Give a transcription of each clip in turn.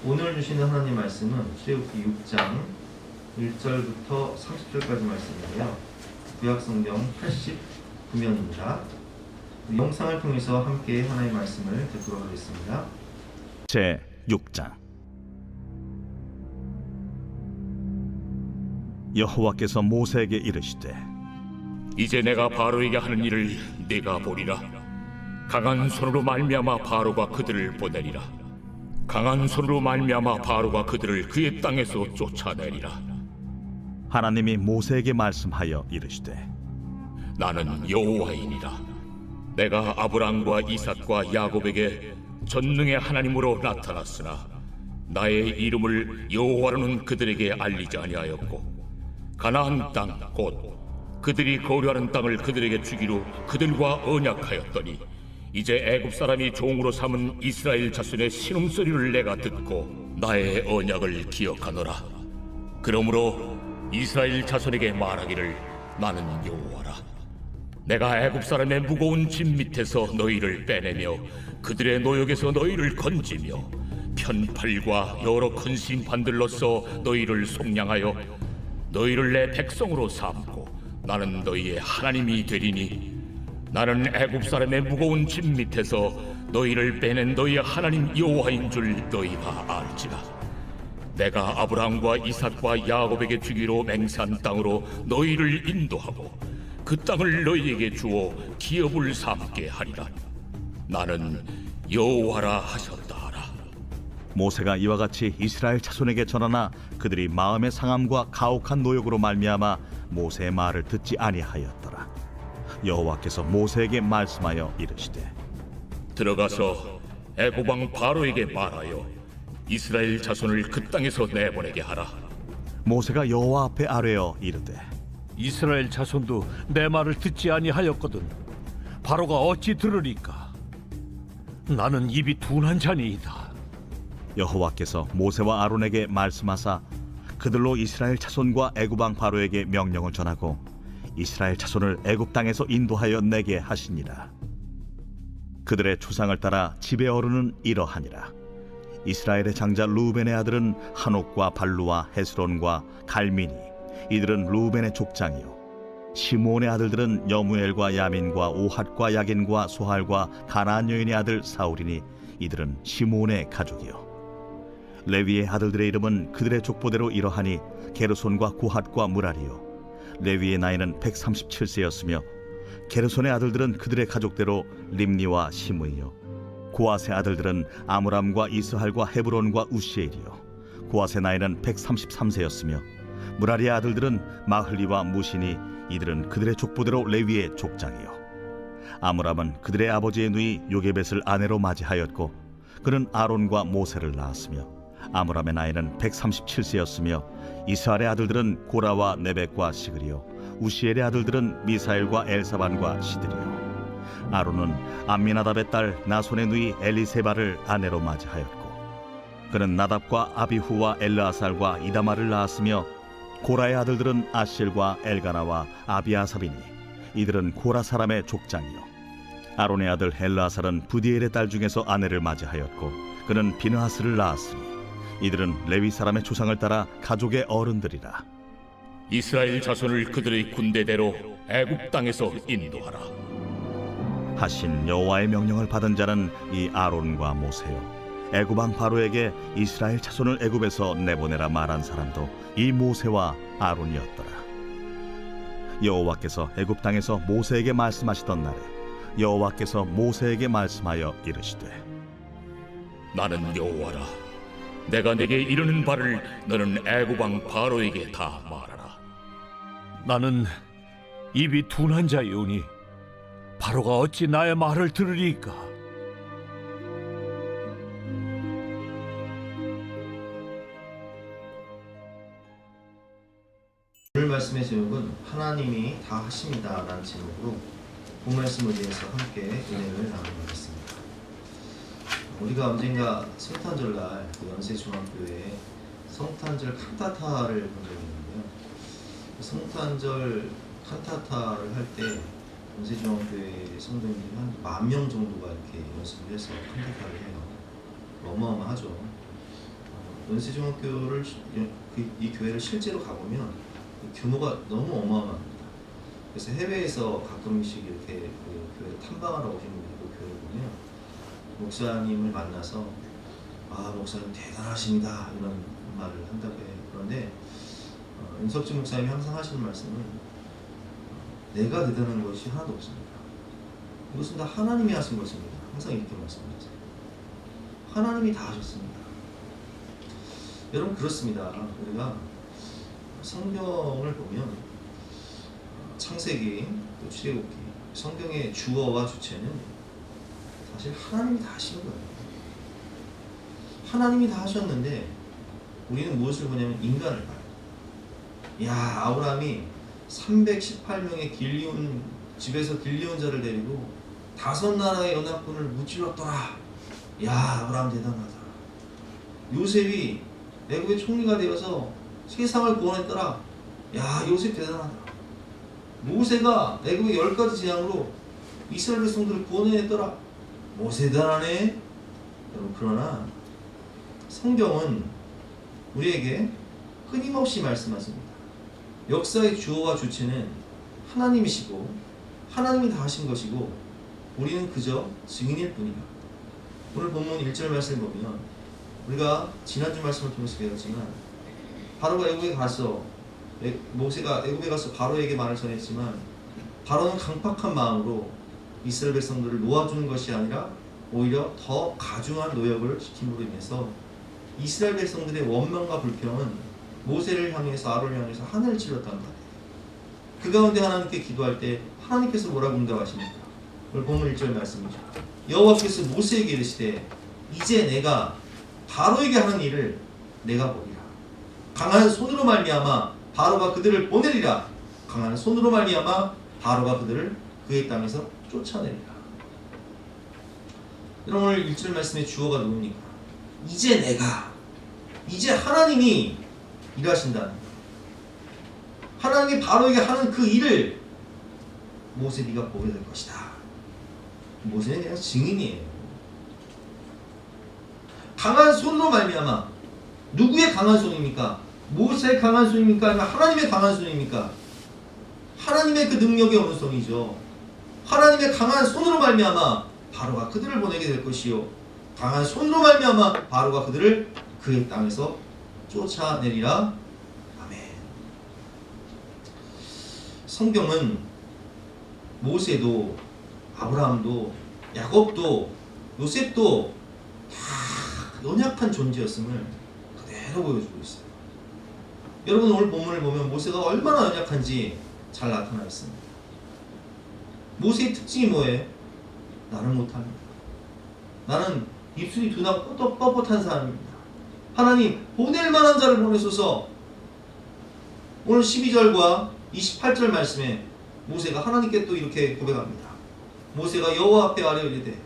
오늘 주시는 하나님 말씀은 출애굽기 6장 1절부터 30절까지 말씀인데요. 구약성경 89면입니다. 영상을 통해서 함께 하나님의 말씀을 듣도록 하겠습니다. 제 6장. 여호와께서 모세에게 이르시되 이제 내가 바로에게 하는 일을 네가 보리라. 강한 손으로 말미암아 바로가 그들을 보내리라. 강한 손으로 말미암아 바로가 그들을 그의 땅에서 쫓아내리라. 하나님이 모세에게 말씀하여 이르시되 나는 여호와이니라. 내가 아브람과 이삭과 야곱에게 전능의 하나님으로 나타났으나 나의 이름을 여호와로는 그들에게 알리지 아니하였고 가나안 땅 곧 그들이 거류하는 땅을 그들에게 주기로 그들과 언약하였더니 이제 애굽 사람이 종으로 삼은 이스라엘 자손의 신음소리를 내가 듣고 나의 언약을 기억하노라. 그러므로 이스라엘 자손에게 말하기를 나는 여호와라. 내가 애굽 사람의 무거운 짐 밑에서 너희를 빼내며 그들의 노역에서 너희를 건지며 편팔과 여러 큰 심판들로서 너희를 속량하여 너희를 내 백성으로 삼고 나는 너희의 하나님이 되리니 나는 애굽 사람의 무거운 짐 밑에서 너희를 빼낸 너희의 하나님 여호와인 줄 너희가 알지라. 내가 아브람과 이삭과 야곱에게 주기로 맹세한 땅으로 너희를 인도하고 그 땅을 너희에게 주어 기업을 삼게 하리라. 나는 여호와라 하셨다 하라. 모세가 이와 같이 이스라엘 자손에게 전하나 그들이 마음의 상함과 가혹한 노역으로 말미암아 모세의 말을 듣지 아니하였더라. 여호와께서 모세에게 말씀하여 이르시되 들어가서 애굽 왕 바로에게 말하여 이스라엘 자손을 그 땅에서 내보내게 하라. 모세가 여호와 앞에 아뢰어 이르되 이스라엘 자손도 내 말을 듣지 아니하였거든 바로가 어찌 들으리까? 나는 입이 둔한 자니이다. 여호와께서 모세와 아론에게 말씀하사 그들로 이스라엘 자손과 애굽 왕 바로에게 명령을 전하고 이스라엘 자손을 애굽 땅에서 인도하여 내게 하시니라. 그들의 조상을 따라 집의 어른은 이러하니라. 이스라엘의 장자 루벤의 아들은 한옥과 발루와 헤스론과 갈미니, 이들은 루벤의 족장이요. 시므온의 아들들은 여무엘과 야민과 오핫과 야긴과 소할과 가나안 여인의 아들 사울이니 이들은 시므온의 가족이요. 레위의 아들들의 이름은 그들의 족보대로 이러하니 게르손과 고핫과 무라리요. 레위의 나이는 137세였으며 게르손의 아들들은 그들의 가족대로 림니와 시므이요. 고핫의 아들들은 아므람과 이스할과 헤브론과 우시엘이요. 고핫의 나이는 133세였으며 무라리의 아들들은 마흘리와 무시니 이들은 그들의 족보대로 레위의 족장이요. 아므람은 그들의 아버지의 누이 요게벳을 아내로 맞이하였고 그는 아론과 모세를 낳았으며 아므람의 나이는 137세였으며 이스할의 아들들은 고라와 네벡과 시그리요. 우시엘의 아들들은 미사엘과 엘사반과 시드리요. 아론은 암미나답의 딸 나손의 누이 엘리세바를 아내로 맞이하였고 그는 나답과 아비후와 엘르아살과 이다말을 낳았으며 고라의 아들들은 아실과 엘가나와 아비아삽이니 이들은 고라 사람의 족장이요. 아론의 아들 엘르아살은 부디엘의 딸 중에서 아내를 맞이하였고 그는 비느하스를 낳았으니 이들은 레위 사람의 조상을 따라 가족의 어른들이라. 이스라엘 자손을 그들의 군대대로 애굽 땅에서 인도하라. 하신 여호와의 명령을 받은 자는 이 아론과 모세요. 애굽 왕 바로에게 이스라엘 자손을 애굽에서 내보내라 말한 사람도 이 모세와 아론이었더라. 여호와께서 애굽 땅에서 모세에게 말씀하시던 날에 여호와께서 모세에게 말씀하여 이르시되 나는 여호와라. 내가 내게 이르는 바를 너는 애굽 왕 바로에게 다 말하라. 나는 입이 둔한 자이오니 바로가 어찌 나의 말을 들으리까? 오늘 말씀의 제목은 하나님이 다 하십니다 라는 제목으로 본 말씀을 위해서 함께 은혜를 나누겠습니다. 우리가 언젠가 성탄절날 연세중학교에 성탄절 칸타타를 본 적이 있는데요. 성탄절 칸타타를 할 때 연세중학교의 성도님들이 한 10,000명 정도가 이렇게 연습을 해서 칸타타를 해요. 어마어마하죠. 연세중학교를 이 교회를 실제로 가보면 규모가 너무 어마어마합니다. 그래서 해외에서 가끔씩 이렇게 그 교회 탐방하러 오신 분들이 그 교회를 보면 목사님을 만나서 목사님 대단하십니다 이런 말을 한다고 해요. 그런데 윤석진 목사님이 항상 하시는 말씀은 내가 대단한 것이 하나도 없습니다. 이것은 다 하나님이 하신 것입니다. 항상 이렇게 말씀하세요. 하나님이 다 하셨습니다. 여러분 그렇습니다. 우리가 성경을 보면 창세기, 또 출애굽기, 성경의 주어와 주체는 사실 하나님이 다 하시는 거예요. 하나님이 다 하셨는데 우리는 무엇을 보냐면 인간을 봐요. 아브라함이 318명의 집에서 길리온 자를 데리고 5나라의 연합군을 무찔렀더라. 아브라함 대단하다. 요셉이 애국의 총리가 되어서 세상을 구원했더라. 요셉 대단하다. 모세가 애국의 10가지 재앙으로 이스라엘 백성들을 구원해냈더라. 모세 대단하네. 여러분 그러나 성경은 우리에게 끊임없이 말씀하십니다. 역사의 주어와 주체는 하나님이시고 하나님이 다 하신 것이고 우리는 그저 증인일 뿐이다. 오늘 본문 1절 말씀을 보면 우리가 지난주 말씀을 통해서 배웠지만 바로가 애국에 가서 모세가 애국에 가서 바로에게 말을 전했지만 바로는 강팍한 마음으로 이스라엘 백성들을 놓아주는 것이 아니라 오히려 더 가중한 노역을 시킴으로 인해서 이스라엘 백성들의 원망과 불평은 모세를 향해서 아론을 향해서 하늘을 찔렀다는 거예요. 그 가운데 하나님께 기도할 때 하나님께서 뭐라고 응답하십니까? 오늘 본문 1절 말씀이죠. 여호와께서 모세에게 이르시되 이제 내가 바로에게 하는 일을 내가 보리라. 강한 손으로 말미암아 바로가 그들을 보내리라. 강한 손으로 말미암아 바로가 그들을 그의 땅에서 쫓아내리라. 여러분 오늘 1절 말씀의 주어가 누굽니까? 이제 하나님이 일하신다는 거예요. 하나님이 바로에게 하는 그 일을 모세 네가 보게 될 것이다. 모세는 그냥 증인이에요. 강한 손으로 말미암아. 누구의 강한 손입니까? 모세의 강한 손입니까? 아니면 하나님의 강한 손입니까? 하나님의 그 능력의 어느 손이죠. 하나님의 강한 손으로 말미암아 바로가 그들을 보내게 될 것이요 강한 손으로 말미암아 바로가 그들을 그의 땅에서 쫓아내리라. 아멘. 성경은 모세도 아브라함도 야곱도 요셉도 다 연약한 존재였음을 그대로 보여주고 있어요. 여러분 오늘 본문을 보면 모세가 얼마나 연약한지 잘 나타나 있습니다. 모세의 특징이 뭐예요? 나는 못합니다. 나는 입술이 두나 뻣뻣한 사람입니다. 하나님 보낼 만한 자를 보내소서. 오늘 12절과 28절 말씀에 모세가 하나님께 또 이렇게 고백합니다. 모세가 여호와 앞에 아뢰어 이르되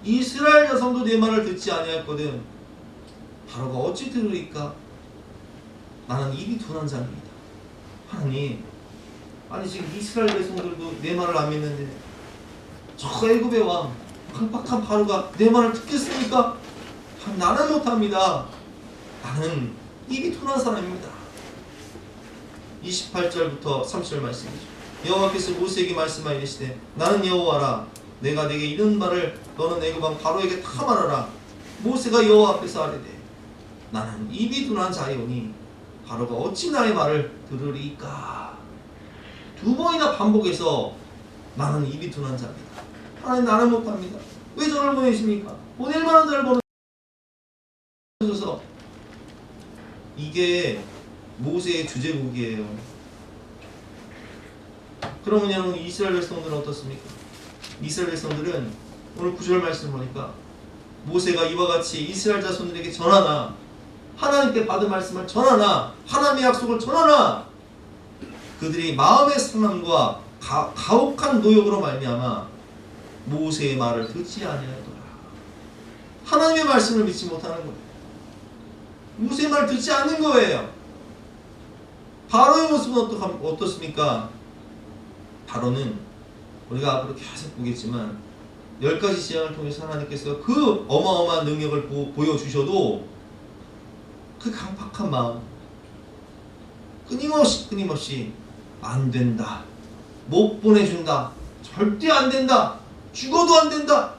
이스라엘 자손도 내 말을 듣지 아니하였거든 바로가 어찌 들으리까? 나는 입이 둔한 자입니다. 하나님, 아니 지금 이스라엘 백성들도 내 말을 안 믿는데 저 애굽의 왕 강팍한 바로가 내 말을 듣겠습니까? 나는 못합니다. 나는 입이 둔한 사람입니다. 28절부터 30절 말씀이죠. 여호와께서 모세에게 말씀하시되 나는 여호와라. 내가 네게 이른 바를 너는 애굽 왕 바로에게 다 말하라. 모세가 여호와 앞에서 아뢰되 나는 입이 둔한 자이오니 바로가 어찌 나의 말을 들으리까? 2번이나 반복해서 나는 입이 둔한 자입니다. 하나님 나는 못합니다. 왜 저를 보내십니까? 보낼 만한 자를 보내셔서. 이게 모세의 주제곡이에요. 그러면 여러분 이스라엘 백성들은 어떻습니까? 이스라엘 백성들은 오늘 9절 말씀 보니까 모세가 이와 같이 이스라엘 자손들에게 전하나 하나님께 받은 말씀을 전하나 하나님의 약속을 전하나 그들이 마음의 상함과 가혹한 노역으로 말미암아 모세의 말을 듣지 아니하였더라. 하나님의 말씀을 믿지 못하는 거예요. 모세의 말을 듣지 않는 거예요. 바로의 모습은 어떻습니까? 바로는 우리가 앞으로 계속 보겠지만 10가지 재앙을 통해서 하나님께서 그 어마어마한 능력을 보여주셔도 그 강팍한 마음, 끊임없이 안 된다, 못 보내준다, 절대 안 된다, 죽어도 안 된다,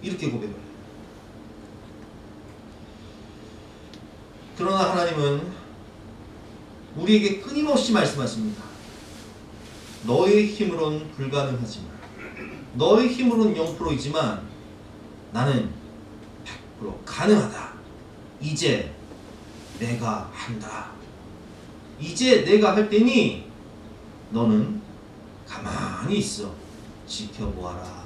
이렇게 고백을 해요. 그러나 하나님은 우리에게 끊임없이 말씀하십니다. 너의 힘으로는 불가능하지만, 너의 힘으로는 0%이지만 나는 100% 가능하다. 이제 내가 한다. 이제 내가 할 때니 너는 가만히 있어 지켜보아라.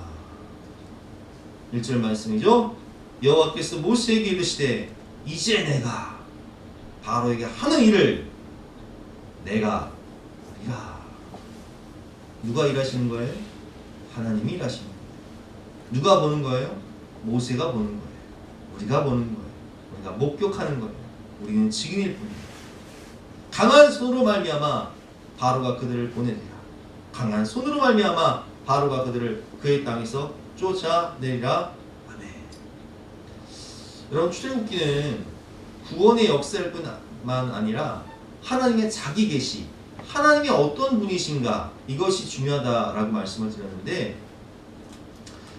1절 말씀이죠. 여호와께서 모세에게 이르시되 이제 내가 바로에게 하는 일을 내가 보리라. 누가 일하시는 거예요? 하나님이 일하시는 거예요. 누가 보는 거예요? 모세가 보는 거예요. 우리가 보는 거예요. 우리가 목격하는 거예요. 우리는 증인일 뿐입니다. 강한 손으로 말미암아 바로가 그들을 보내리라. 강한 손으로 말미암아 바로가 그들을 그의 땅에서 쫓아내리라. 아멘. 여러분, 출애굽기는 구원의 역사일 뿐만 아니라 하나님의 자기 계시, 하나님이 어떤 분이신가, 이것이 중요하다라고 말씀을 드렸는데,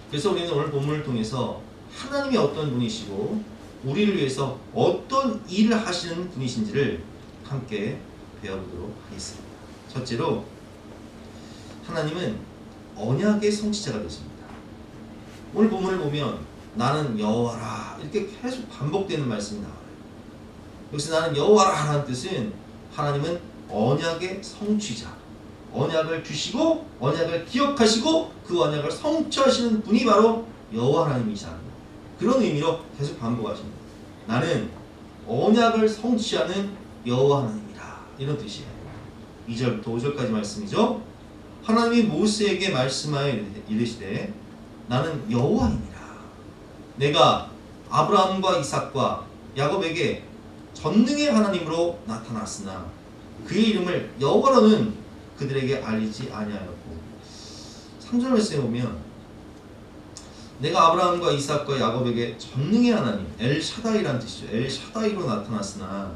그래서 우리는 오늘 본문을 통해서 하나님이 어떤 분이시고 우리를 위해서 어떤 일을 하시는 분이신지를 함께 배워보도록 하겠습니다. 첫째로, 하나님은 언약의 성취자가 되십니다. 오늘 본문을 보면 나는 여호와라 이렇게 계속 반복되는 말씀이 나와요. 여기서 나는 여호와라 라는 뜻은 하나님은 언약의 성취자, 언약을 주시고 언약을 기억하시고 그 언약을 성취하시는 분이 바로 여호와 하나님이시라는 거예요. 그런 의미로 계속 반복하십니다. 나는 언약을 성취하는 여호와 하나님이다, 이런 뜻이에요. 2절부터 5절까지 말씀이죠. 하나님이 모세에게 말씀하여 이르시되 나는 여호와이니라. 내가 아브라함과 이삭과 야곱에게 전능의 하나님으로 나타났으나 그의 이름을 여호와로는 그들에게 알리지 아니하였고, 3절 말씀에 보면 내가 아브라함과 이삭과 야곱에게 전능의 하나님, 엘샤다이라는 뜻이죠. 엘샤다이로 나타났으나,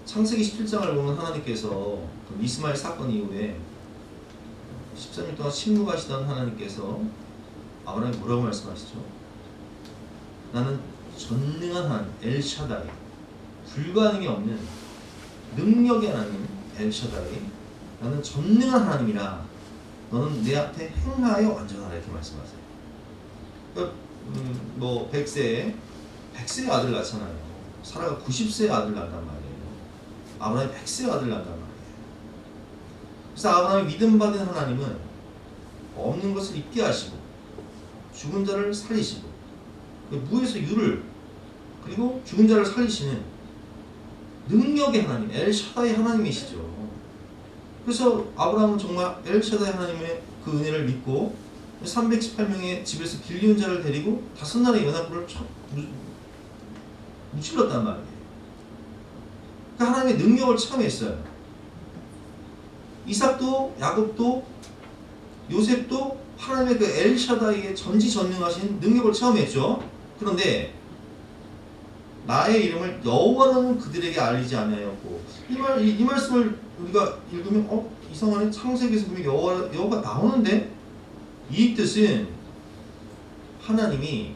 창세기 17장을 보면 하나님께서 이스마엘 사건 이후에 13일 동안 침묵하시던 하나님께서 아브라함이 뭐라고 말씀하시죠? 나는 전능한 하나님, 엘샤다이, 불가능이 없는 능력의 하나님, 엘샤다이, 나는 전능한 하나님이라 너는 내 앞에 행하여 완전하라, 이렇게 말씀하세요. 뭐 100세의 아들 낳잖아요. 사라가 90세의 아들 낳단 말이에요. 아브라함이 100세의 아들 낳단 말이에요. 그래서 아브라함이 믿음받은 하나님은 없는 것을 있게 하시고 죽은 자를 살리시고 무에서 유를, 그리고 죽은 자를 살리시는 능력의 하나님, 엘샤다이 하나님이시죠. 그래서 아브라함은 정말 엘샤다이 하나님의 그 은혜를 믿고 318명의 집에서 길리온 자를 데리고 5나라의 연합군을 무찔렀단 말이에요. 그러니까 하나님의 능력을 체험했어요. 이삭도 야곱도 요셉도 하나님의 그 엘샤다이의 전지전능하신 능력을 체험했죠. 그런데 나의 이름을 여호와로는 그들에게 알리지 아니하였고, 이 말씀을 우리가 읽으면 이상하네, 창세기에서 보면 여호가 나오는데, 이 뜻은 하나님이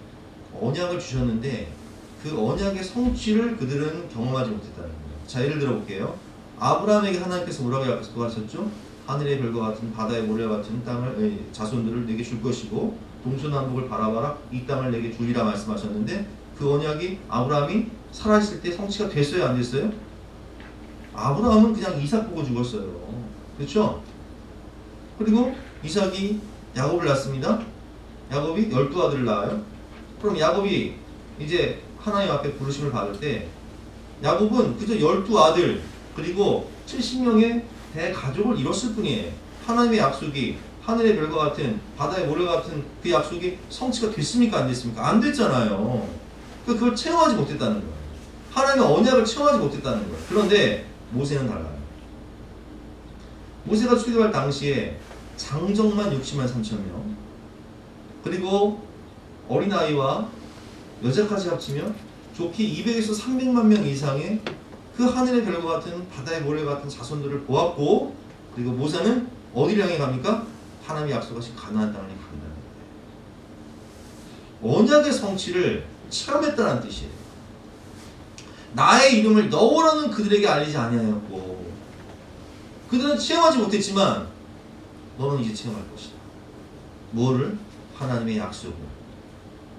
언약을 주셨는데 그 언약의 성취를 그들은 경험하지 못했다는 거예요. 자, 예를 들어 볼게요. 아브라함에게 하나님께서 뭐라고 약속하셨죠? 하늘의 별과 같은 바다의 모래와 같은 땅을, 자손들을 내게 줄 것이고 동서남북을 바라봐라, 이 땅을 내게 주리라 말씀하셨는데, 그 언약이 아브라함이 살아있을 때 성취가 됐어요, 안 됐어요? 아브라함은 그냥 이삭 보고 죽었어요. 그렇죠? 그리고 이삭이 야곱을 낳습니다. 야곱이 12아들을 낳아요. 그럼 야곱이 이제 하나님 앞에 부르심을 받을 때 야곱은 그저 12아들 그리고 70명의 대가족을 이뤘을 뿐이에요. 하나님의 약속이 하늘의 별과 같은 바다의 모래와 같은 그 약속이 성취가 됐습니까, 안 됐습니까? 안 됐잖아요. 그걸 체험하지 못했다는 거예요. 하나님의 언약을 체험하지 못했다는 거예요. 그런데 모세는 달라요. 모세가 출애굽할 당시에 장정만 60만 3천 명, 그리고 어린아이와 여자까지 합치면 좋게 200에서 300만 명 이상의 그 하늘의 별과 같은 바다의 모래 같은 자손들을 보았고, 그리고 모세는 어디를 향해 갑니까? 하나님이 약속하신 가나안 땅을 향해 간다는 거예요. 언약의 성취를 체험했다는 뜻이에요. 나의 이름을 너무나는 그들에게 알리지 아니하였고, 그들은 체험하지 못했지만 너는 이제 체험할 것이다. 뭐를? 하나님의 약속을,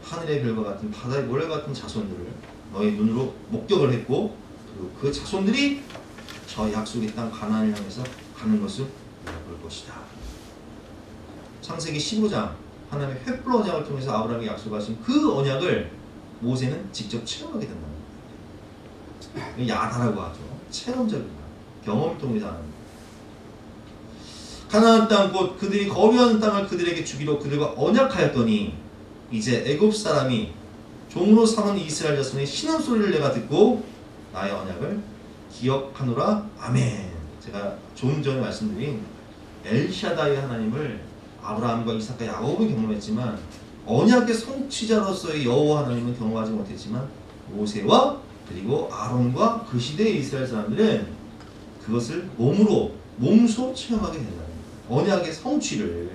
하늘의 별과 같은 바다의 모래 같은 자손들을 너의 눈으로 목격을 했고, 그리고 그 자손들이 저 약속의 땅 가나안을 향해서 가는 것을 볼 것이다. 창세기 15장 하나님의 횃불 언약을 통해서 아브라함에게 약속하신 그 언약을 모세는 직접 체험하게 된다. 야다라고 하죠. 체험적이다. 경험을 통해서 하는 거예요. 가나안 땅 곧 그들이 거류하는 땅을 그들에게 주기로 그들과 언약하였더니 이제 애굽 사람이 종으로 삼은 이스라엘 자손의 신음소리를 내가 듣고 나의 언약을 기억하노라. 아멘. 제가 좀 전에 말씀드린 엘샤다이 하나님을 아브라함과 이삭과 야곱은 경험했지만 언약의 성취자로서의 여호와 하나님은 경험하지 못했지만 모세와 그리고 아론과 그 시대의 이스라엘 사람들은 그것을 몸소 체험하게 된다는 거예요. 언약의 성취를.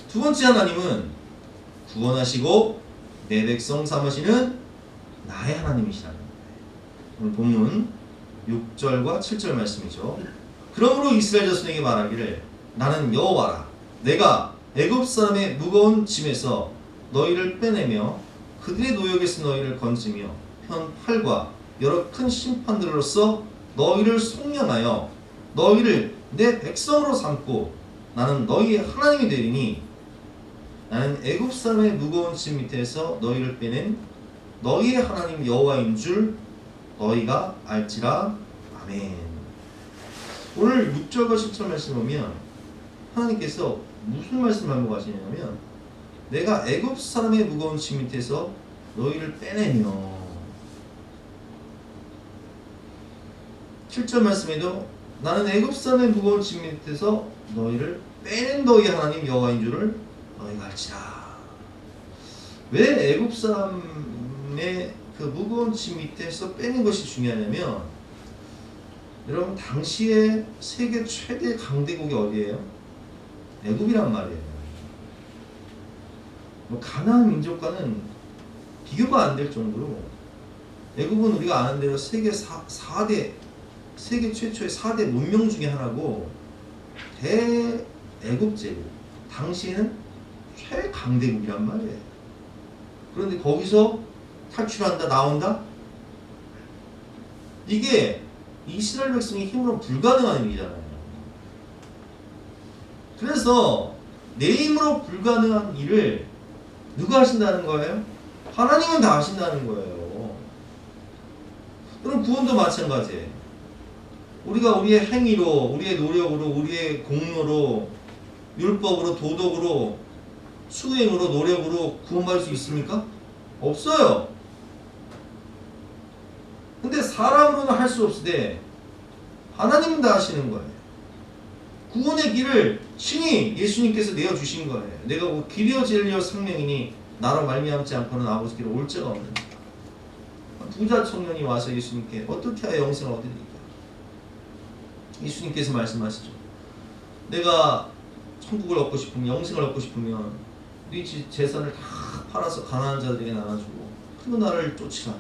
두 번째 하나님은 구원하시고 내 백성 삼으시는 나의 하나님이시라는 거예요. 오늘 본문 6절과 7절 말씀이죠. 그러므로 이스라엘 자손에게 말하기를 나는 여호와라. 내가 애굽 사람의 무거운 짐에서 너희를 빼내며 그들의 노역에서 너희를 건지며 편 8과 여러 큰 심판들로서 너희를 속량하여 너희를 내 백성으로 삼고 나는 너희의 하나님이 되리니 나는 애굽 사람의 무거운 짐 밑에서 너희를 빼낸 너희의 하나님 여호와인 줄 너희가 알지라. 아멘. 오늘 6절과 10절 말씀 보면 하나님께서 무슨 말씀을 반복하시냐면 내가 애굽 사람의 무거운 짐 밑에서 너희를 빼내며, 7절 말씀에도 나는 애굽 사람의 무거운 짐 밑에서 너희를 빼낸 너희 하나님 여호와인 줄을 너희가 알지라. 왜 애굽 사람의 그 무거운 짐 밑에서 빼낸 것이 중요하냐면, 여러분 당시에 세계 최대 강대국이 어디예요? 애굽이란 말이에요. 가나안 민족과는 비교가 안 될 정도로 애굽은 우리가 아는 대로 세계 4대 세계 최초의 4대 문명 중에 하나고 대애굽제국, 당시에는 최강대국이란 말이에요. 그런데 거기서 탈출한다, 나온다? 이게 이스라엘 백성의 힘으로 불가능한 일이잖아요. 그래서 내 힘으로 불가능한 일을 누가 하신다는 거예요? 하나님은 다 하신다는 거예요. 그럼 구원도 마찬가지예요. 우리가 우리의 행위로, 우리의 노력으로, 우리의 공로로, 율법으로, 도덕으로, 수행으로, 노력으로 구원받을 수 있습니까? 없어요. 근데 사람으로는 할 수 없으되 하나님은 다 하시는 거예요. 구원의 길을 신이 예수님께서 내어주신 거예요. 내가 뭐 길이여 진리여 생명이니 나로 말미암지 않고는 아버지께로 올 자가 없느니라. 부자 청년이 와서 예수님께 어떻게 하여 영생을 얻으리까? 예수님께서 말씀하시죠. 내가 천국을 얻고 싶으면, 영생을 얻고 싶으면 네 재산을 다 팔아서 가난한 자들에게 나눠주고 그리고 나를 쫓으라.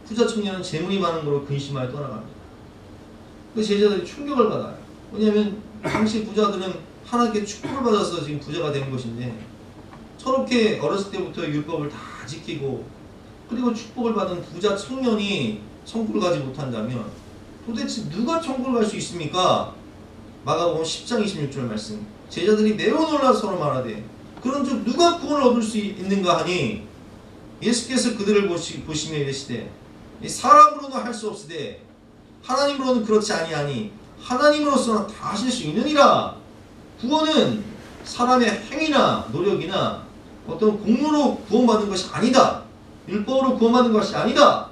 부자 청년은 재물이 많은 걸로 근심하여 떠나갑니다. 그 제자들이 충격을 받아요. 왜냐하면 당시 부자들은 하나님께 축복을 받아서 지금 부자가 된 것인데, 저렇게 어렸을 때부터 율법을 다 지키고 그리고 축복을 받은 부자 청년이 천국을 가지 못한다면 도대체 누가 천국을 갈 수 있습니까? 마가복음 10장 26절 말씀. 제자들이 매우 놀라 서로 말하되 그런 즉 누가 구원을 얻을 수 있는가 하니 예수께서 그들을 보시며 이르시되 사람으로는 할 수 없으되 하나님으로는 그렇지 아니하니 하나님으로서는 다 하실 수 있느니라. 구원은 사람의 행위나 노력이나 어떤 공로로 구원받는 것이 아니다. 율법으로 구원받는 것이 아니다.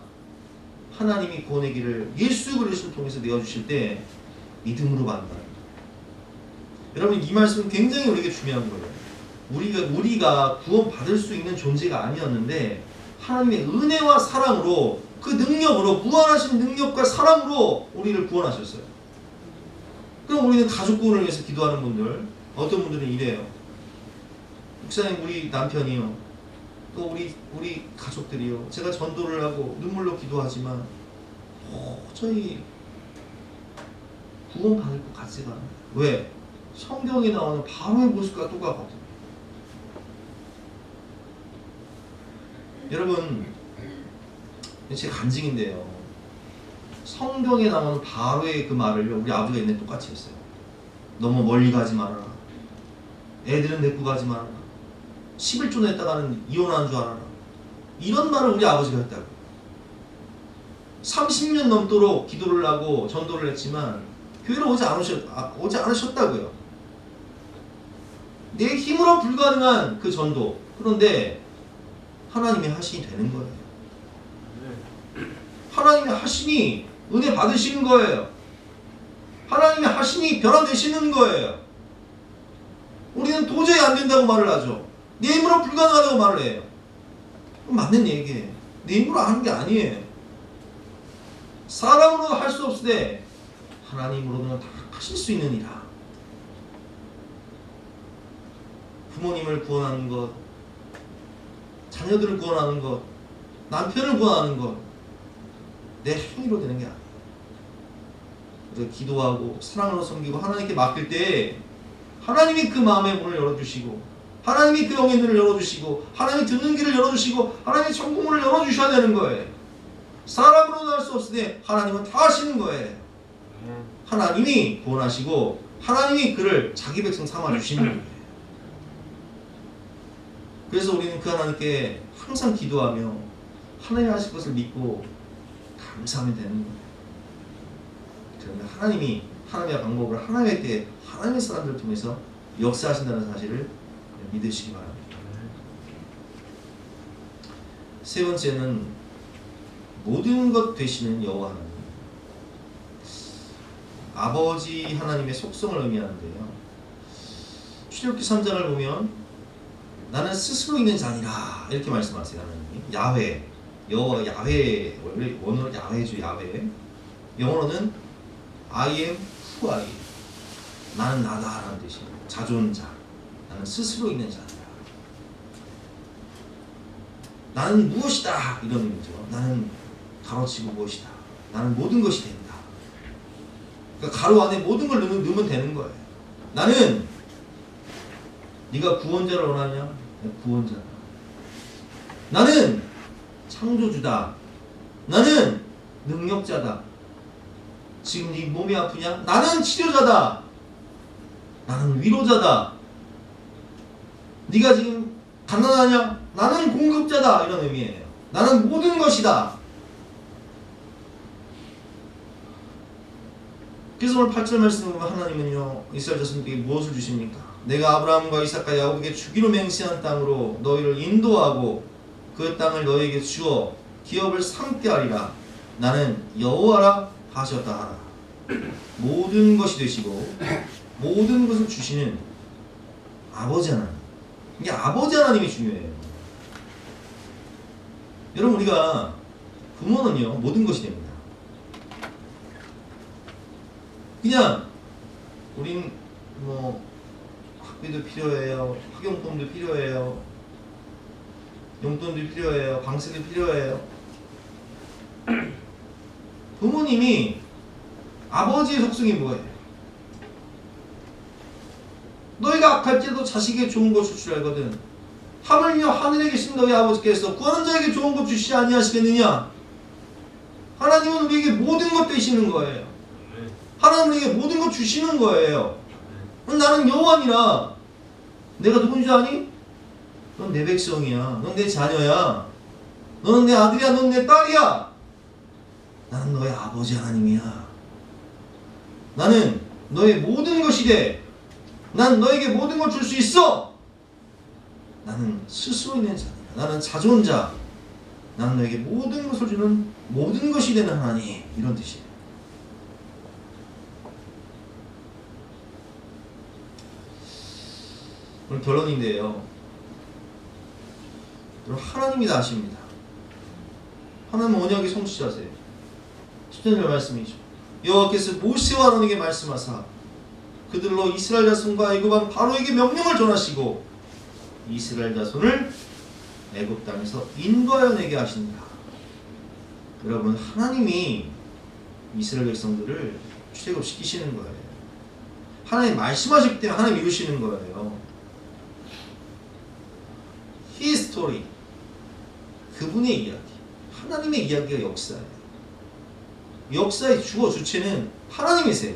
하나님이 구원의 길을 예수 그리스도를 통해서 내어주실 때 믿음으로 받는다. 여러분 이 말씀은 굉장히 우리에게 중요한 거예요. 우리가 구원받을 수 있는 존재가 아니었는데 하나님의 은혜와 사랑으로 그 능력으로 무한하신 능력과 사랑으로 우리를 구원하셨어요. 그럼 우리는 가족 구원을 위해서 기도하는 분들, 어떤 분들은 이래요. 목사님, 우리 남편이요, 또 우리 가족들이요, 제가 전도를 하고 눈물로 기도하지만 도저히 구원받을 것 같지가 않아요. 왜? 성경에 나오는 바로의 모습과 똑같거든요. 여러분, 제 간증인데요, 성경에 나오는 바로의 그 말을 우리 아버지가 옛날에 똑같이 했어요. 너무 멀리 가지 말아라, 애들은 데리고 가지 말아라, 11조 냈다가는 이혼하는 줄 알아라, 이런 말을 우리 아버지가 했다고. 30년 넘도록 기도를 하고 전도를 했지만 교회를 오지 않으셨다고요. 내 힘으로 불가능한 그 전도. 그런데 하나님이 하시니 되는 거예요. 하나님이 하시니 은혜 받으시는 거예요. 하나님이 하시니 변화되시는 거예요. 우리는 도저히 안 된다고 말을 하죠. 내 힘으로 불가능하다고 말을 해요. 맞는 얘기예요. 내 힘으로 하는 게 아니에요. 사람으로 할 수 없으되 하나님으로는 다 하실 수 있느니라. 부모님을 구원하는 것, 자녀들을 구원하는 것, 남편을 구원하는 것, 내 행위로 되는 게 아니에요. 그래서 기도하고 사랑으로 섬기고 하나님께 맡길 때 하나님이 그 마음의 문을 열어주시고, 하나님이 그 영의 눈을 열어주시고, 하나님이 듣는 길을 열어주시고, 하나님이 천국문을 열어주셔야 되는 거예요. 사람으로는 할 수 없으니 하나님은 다 하시는 거예요. 하나님이 구원하시고 하나님이 그를 자기 백성 삼아주시는 거예요. 그래서 우리는 그 하나님께 항상 기도하며 하나님 하실 것을 믿고 감사하면 되는 거예요. 그러면 하나님이 하나님의 방법을 하나님의 때에 하나님의 사람들을 통해서 역사하신다는 사실을 믿으시기 바랍니다. 세 번째는 모든 것 되시는 여호와 하나님. 아버지 하나님의 속성을 의미하는데요, 출애굽기 3장을 보면 나는 스스로 있는 자니라 이렇게 말씀하세요. 하나님이 야훼, 여호와 야훼, 원래 원어로 야훼죠. 야훼. 영어로는 I am who I am. 나는 나다라는 뜻이에요. 자존자. 나는 스스로 있는 자니라. 나는 무엇이다 이런 의미죠. 나는 가로치고 무엇이다. 나는 모든 것이 된다. 그러니까 가로 안에 모든 걸 넣으면 되는 거예요. 나는 네가 구원자를 원하냐? 구원자다. 나는 창조주다. 나는 능력자다. 지금 네 몸이 아프냐? 나는 치료자다. 나는 위로자다. 네가 지금 가난하냐? 나는 공급자다. 이런 의미예요. 나는 모든 것이다. 그래서 오늘 8절 말씀을 보면 하나님은요, 이스라엘 자손들에게 무엇을 주십니까? 내가 아브라함과 이삭과 야곱에게 주기로 맹세한 땅으로 너희를 인도하고 그 땅을 너희에게 주어 기업을 삼게 하리라. 나는 여호와라 하셨다 하라. 모든 것이 되시고 모든 것을 주시는 아버지 하나님. 이게 아버지 하나님이 중요해요. 여러분, 우리가 부모는요 모든 것이 됩니다. 그냥 우린 뭐 학비도 필요해요, 학용돈도 필요해요, 용돈도 필요해요, 방세도 필요해요. 부모님이 아버지의 속성이 뭐예요? 너희가 악할지라도 자식에게 좋은 것을 줄 알거든. 하물며 하늘에 계신 너희 아버지께서 구하는 자에게 좋은 것 주시지 아니하시겠느냐? 하나님은 우리에게 모든 것 되시는 거예요. 하나님은 우리에게 모든 것 주시는 거예요. 나는 여호와니라. 내가 누군지 아니? 넌 내 백성이야. 넌 내 자녀야. 너는 내 아들이야. 넌 내 딸이야. 나는 너의 아버지 하나님이야. 나는 너의 모든 것이 돼. 난 너에게 모든 걸 줄 수 있어. 나는 스스로 있는 자니라. 나는 자존자. 나는 너에게 모든 것을 주는 모든 것이 되는 하나님. 이런 뜻이에요. 오늘 결론인데요. 여러분, 하나님이 다 아십니다. 하나님은 언약의 성취자세요. 10절 말씀이죠. 여호와께서 모세와 아론에게 말씀하사 그들로 이스라엘 자손과 애굽 왕 바로에게 명령을 전하시고 이스라엘 자손을 애굽 땅에서 인도하여 내게 하신다. 여러분, 하나님이 이스라엘 백성들을 출애굽시키시는 거예요. 하나님 말씀하실 때 하나님 이루시는 거예요. 히스토리, 그분의 이야기, 하나님의 이야기가 역사예요. 역사의 주어 주체는 하나님이세요.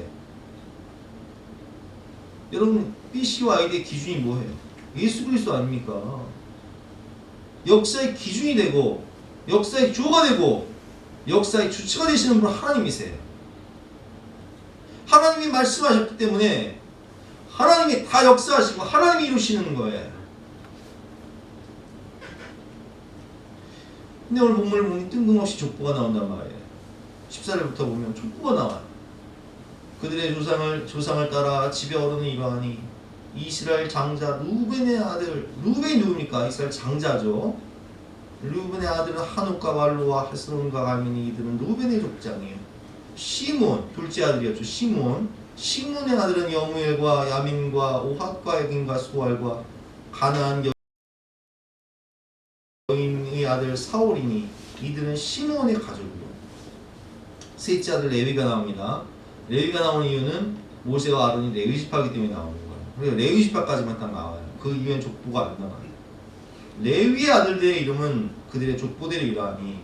여러분, BC와 ID의 기준이 뭐예요? 예수 그리스도 아닙니까? 역사의 기준이 되고 역사의 주어가 되고 역사의 주체가 되시는 분은 하나님이세요. 하나님이 말씀하셨기 때문에 하나님이 다 역사하시고 하나님이 이루시는 거예요. 근데 오늘 본문을 보면 뜬금없이 족보가 나온단 말이에요. 14절부터 보면 족보가 나와요. 그들의 조상을 따라 집에 어른을 이방하니 이스라엘 장자 루벤의 아들, 루벤이 누굽니까? 이스라엘 장자죠. 루벤의 아들은 한옥과 말로와 헤스론과 갈미니, 이들은 루벤의 족장이에요. 시몬, 둘째 아들이었죠. 시몬의 아들은 여무엘과 야민과 오핫과 에긴과 소알과 가나안 여인의 아들 사울이니 이들은 시몬의 가족이요. 셋째 아들 레위가 나옵니다. 레위가 나오는 이유는 모세와 아론이 레위 지파이기 때문에 나오는 거예요. 그래서 레위 지파까지만 딱 나와요. 그 이후엔 족보가 안 나와요. 레위의 아들들의 이름은 그들의 족보대로 이러하니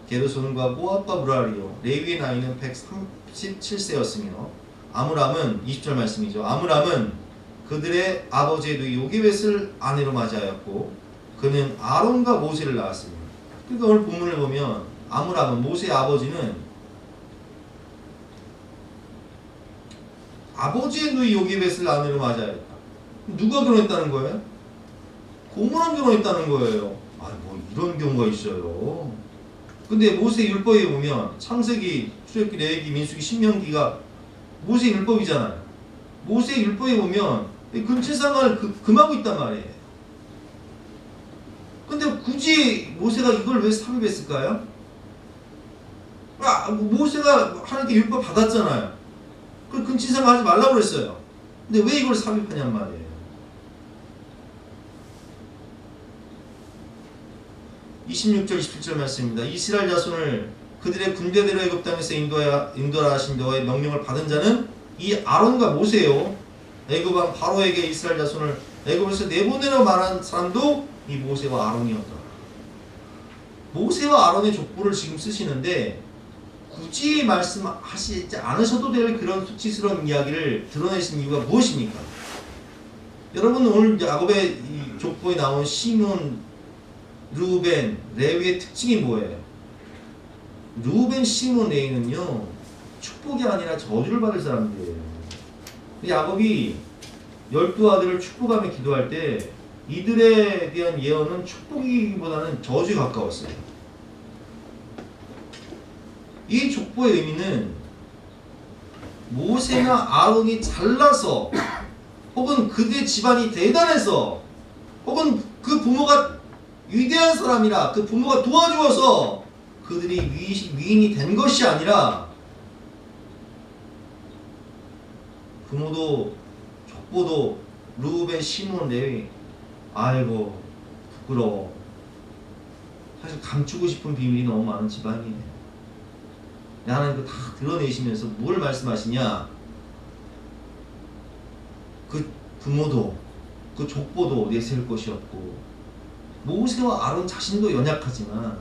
게르손과 모압과 무라리요. 레위의 나이는 137세였으며 아므람은 20절 말씀이죠. 아므람은 그들의 아버지의 누이 요게벳을 아내로 맞이하였고 그는 아론과 모세를 낳았습니다. 그러니까 오늘 본문을 보면 아므람은 모세의 아버지는 아버지의 누이 요게벳을 아내로 맞이하였다. 누가 결혼했다는 거예요? 고모랑 결혼했다는 거예요. 아, 뭐 이런 경우가 있어요. 근데 모세 율법에 보면 창세기, 출애굽기, 레위기, 민수기, 신명기가 모세 율법이잖아요. 모세 율법에 보면 근친상간을 금하고 있단 말이에요. 근데 굳이 모세가 이걸 왜 삽입했을까요? 모세가 하나님께 율법 받았잖아요. 그걸 근친상간 하지 말라고 그랬어요. 근데 왜 이걸 삽입하냔 말이에요. 26절 27절 말씀입니다. 이스라엘 자손을 그들의 군대대로 애굽 땅에서 인도하라 하신 여호와의 명령을 받은 자는 이 아론과 모세요. 애굽 왕 바로에게 이스라엘 자손을 애굽에서 내보내려 말한 사람도 이 모세와 아론이었더라. 모세와 아론의 족보를 지금 쓰시는데 굳이 말씀하시지 않으셔도 될 그런 수치스러운 이야기를 드러내신 이유가 무엇입니까? 여러분, 오늘 야곱의 이 족보에 나온 시몬, 루벤, 레위의 특징이 뭐예요? 루벤, 시몬, 레위는요 축복이 아니라 저주를 받을 사람들이에요. 야곱이 12아들을 축복하며 기도할 때 이들에 대한 예언은 축복이기보다는 저주에 가까웠어요. 이 족보의 의미는 모세나 아론이 잘나서 혹은 그들의 집안이 대단해서 혹은 그 부모가 위대한 사람이라 그 부모가 도와주어서 그들이 위인이 된 것이 아니라 부모도 족보도 루벤, 시몬, 레위 아이고 부끄러워. 사실 감추고 싶은 비밀이 너무 많은 집안이에요. 하나님 그 다 드러내시면서 뭘 말씀하시냐? 그 부모도 그 족보도 내세울 것이었고 모세와 아론 자신도 연약하지만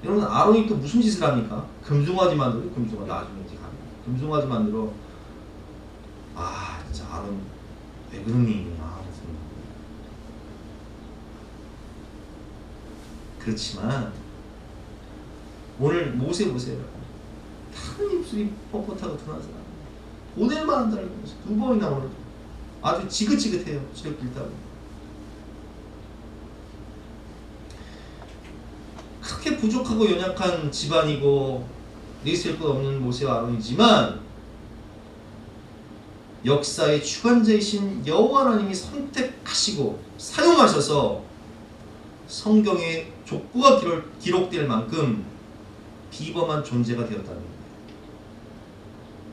여러분 아론이 또 무슨 짓을 합니까? 금송아지 만들어. 금송아지 나중에 이제 갑니다. 금송아지 만들어. 아 진짜 아론 왜 그러니? 그렇지만 오늘 모세 보세요. 다른 입술이 뻣뻣하고 둔한 사람. 보낼만 한다는 거죠. 2번이나 오늘 아주 지긋지긋해요. 지긋 있다고. 그렇게 부족하고 연약한 집안이고 내세울 것 없는 모세와 아론이지만 역사의 주관자이신 여호와 하나님이 선택하시고 사용하셔서 성경에 족보가 기록될 만큼 비범한 존재가 되었다는 거예요.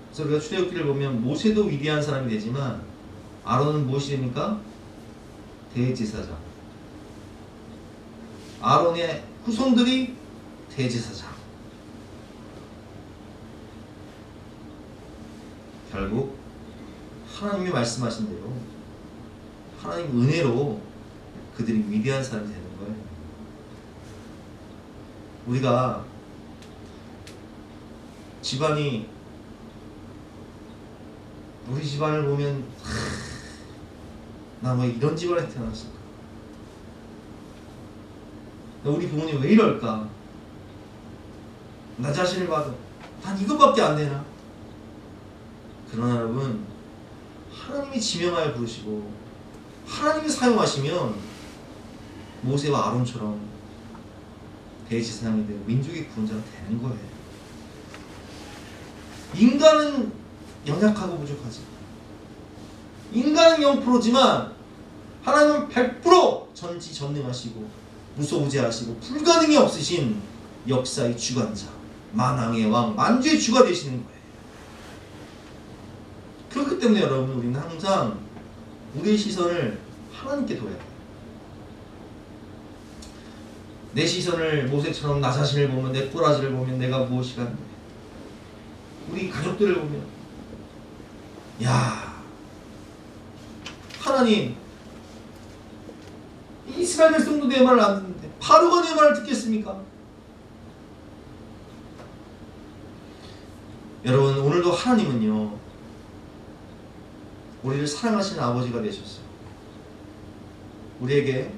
그래서 우리가 출애굽기를 보면 모세도 위대한 사람이 되지만 아론은 무엇이 됩니까? 대제사장. 아론의 후손들이 대제사장. 결국 하나님이 말씀하신 대로 하나님 은혜로 그들이 위대한 사람이 되는 거예요. 우리가 집안이 우리 집안을 보면 나 뭐 이런 집안에 태어났을까? 우리 부모님 왜 이럴까? 나 자신을 봐도 난 이것밖에 안 되나? 그러나 여러분, 하나님이 지명하여 부르시고 하나님이 사용하시면 모세와 아론처럼 대제사장이 되고 민족의 구원자가 되는 거예요. 인간은 연약하고 부족하지. 인간은 0%지만 하나님은 100% 전지전능하시고 무소부재하시고 불가능이 없으신 역사의 주관자, 만왕의 왕, 만주의 주가 되시는 거예요. 그렇기 때문에 여러분, 우리는 항상 우리의 시선을 하나님께 둬야 돼요. 내 시선을 모세처럼 나 자신을 보면, 내 꼬라지를 보면 내가 무엇이가 안 돼. 우리 가족들을 보면, 야, 하나님, 이스라엘 백성도 내 말을 안 듣는데 바로가 내 말을 듣겠습니까? 여러분, 오늘도 하나님은요, 우리를 사랑하시는 아버지가 되셨어요. 우리에게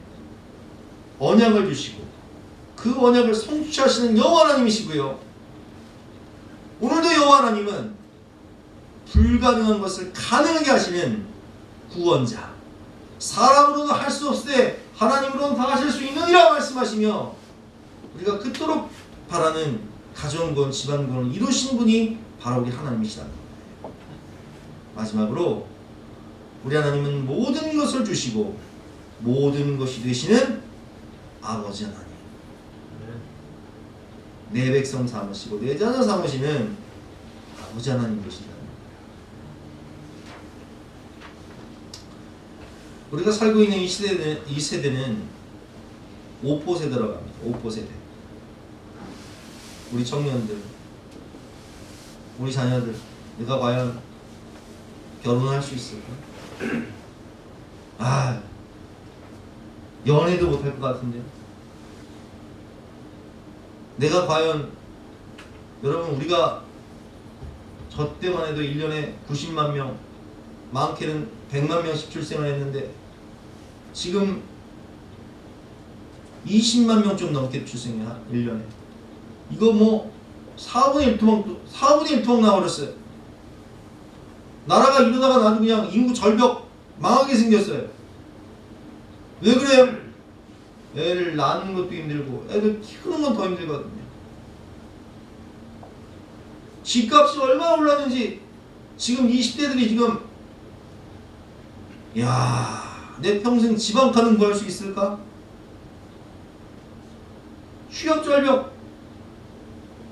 언약을 주시고 그 언약을 성취하시는 여호와 하나님이시고요. 오늘도 여호와 하나님은 불가능한 것을 가능하게 하시는 구원자, 사람으로는 할 수 없을 때 하나님으로는 다 하실 수 있느니라 말씀하시며 우리가 그토록 바라는 가정구원, 집안구원을 이루신 분이 바로 우리 하나님이시라는 거예요. 마지막으로 우리 하나님은 모든 것을 주시고 모든 것이 되시는 아버지 하나님, 내 백성 삼으시고 내 자녀 삼으시는 아버지 하나님 되신다. 우리가 살고 있는 이 세대는 5포 세대라고 합니다. 5포 세대. 우리 청년들, 우리 자녀들, 내가 과연 결혼할 수 있을까? 아, 연애도 못할 것 같은데요. 내가 과연, 여러분, 우리가 저 때만 해도 1년에 90만 명, 많게는 100만 명씩 출생을 했는데 지금 20만 명 좀 넘게 출생해, 1년에. 이거 뭐 4분의 1 토막 나와버렸어요. 나라가 이러다가 나도 그냥 인구 절벽 망하게 생겼어요. 왜 그래요? 애를 낳는 것도 힘들고 애들 키우는 건 더 힘들거든요. 집값이 얼마나 올랐는지 지금 20대들이 지금, 야, 내 평생 집 한 칸은 구할 수 있을까? 취업 절벽.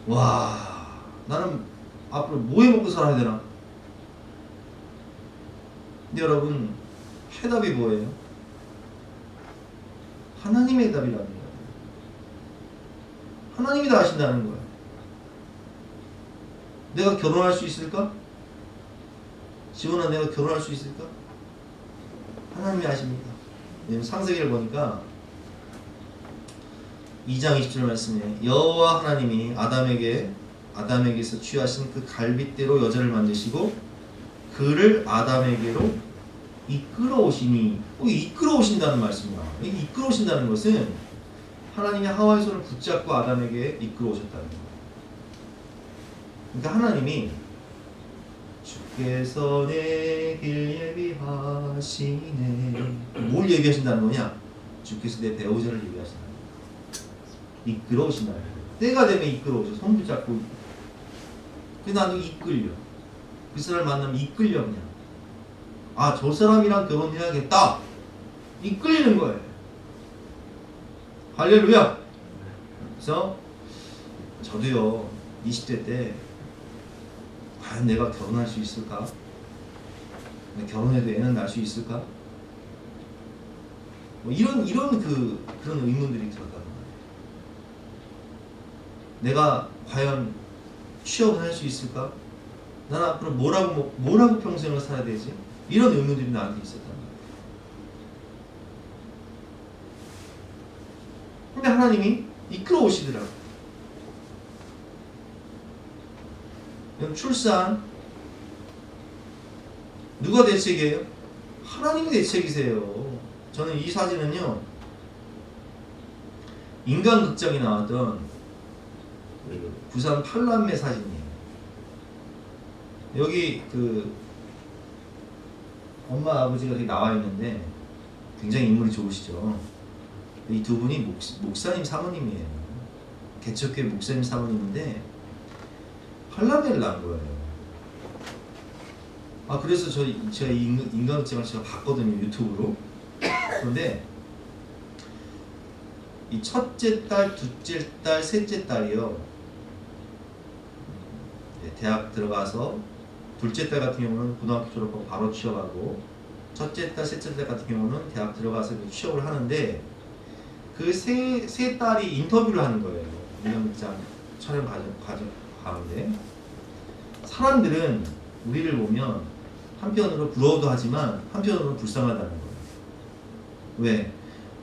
와, 나는 앞으로 뭐 해먹고 살아야 되나? 근데 여러분, 해답이 뭐예요? 하나님의 해답이라는 거예요. 하나님이 다 하신다는 거예요. 내가 결혼할 수 있을까? 지원아, 내가 결혼할 수 있을까? 하나님이 아십니다. 창세기를 보니까 2장 20절 말씀에 여호와 하나님이 아담에게서 취하신 그 갈빗대로 여자를 만드시고 그를 아담에게로 이끌어오시니, 이끌어오신다는 말씀이야. 이끌어오신다는 것은 하나님이 하와의 손을 붙잡고 아담에게 이끌어오셨다는 거예요. 그러니까 하나님이 주께서 내 길 예비하시네. 뭘 예비하신다는 거냐? 주께서 내 배우자를 예비하신다는 거예요. 이끌어오신다는 거예요. 때가 되면 이끌어오셔. 손 붙잡고. 그래서 나도 이끌려. 그 사람을 만나면 이끌려 그냥. 아, 저 사람이랑 결혼해야겠다. 이끌리는 거예요. 할렐루야. 그래서 저도요 20대 때 과연 내가 결혼할 수 있을까? 결혼해도 애는 낳을 수 있을까? 뭐 이런 그런 의문들이 들었단 말이에요. 내가 과연 취업을 할 수 있을까? 난 앞으로 뭐라고 평생을 살아야 되지? 이런 의문들이 나한테 있었단 말이에요. 근데 하나님이 이끌어 오시더라고요. 출산 누가 대책이에요? 하나님이 대책이세요. 저는 이 사진은요 인간극장에 나왔던 부산 팔남매 사진이에요. 여기 그 엄마 아버지가 여기 나와 있는데 굉장히 인물이 좋으시죠. 이 두 분이 목사님 사모님이에요. 개척교회 목사님 사모님인데 팔남매를 낳은 거예요. 아, 그래서 제가 이 인간극장을 제가 봤거든요, 유튜브로. 그런데 이 첫째 딸, 둘째 딸, 셋째 딸이요 대학 들어가서 둘째 딸 같은 경우는 고등학교 졸업하고 바로 취업하고 첫째 딸, 셋째 딸 같은 경우는 대학 들어가서 취업을 하는데 그 세 딸이 인터뷰를 하는 거예요. 인간극장 촬영 가는데 사람들은 우리를 보면 한편으로 부러워도 하지만 한편으로는 불쌍하다는 거예요. 왜?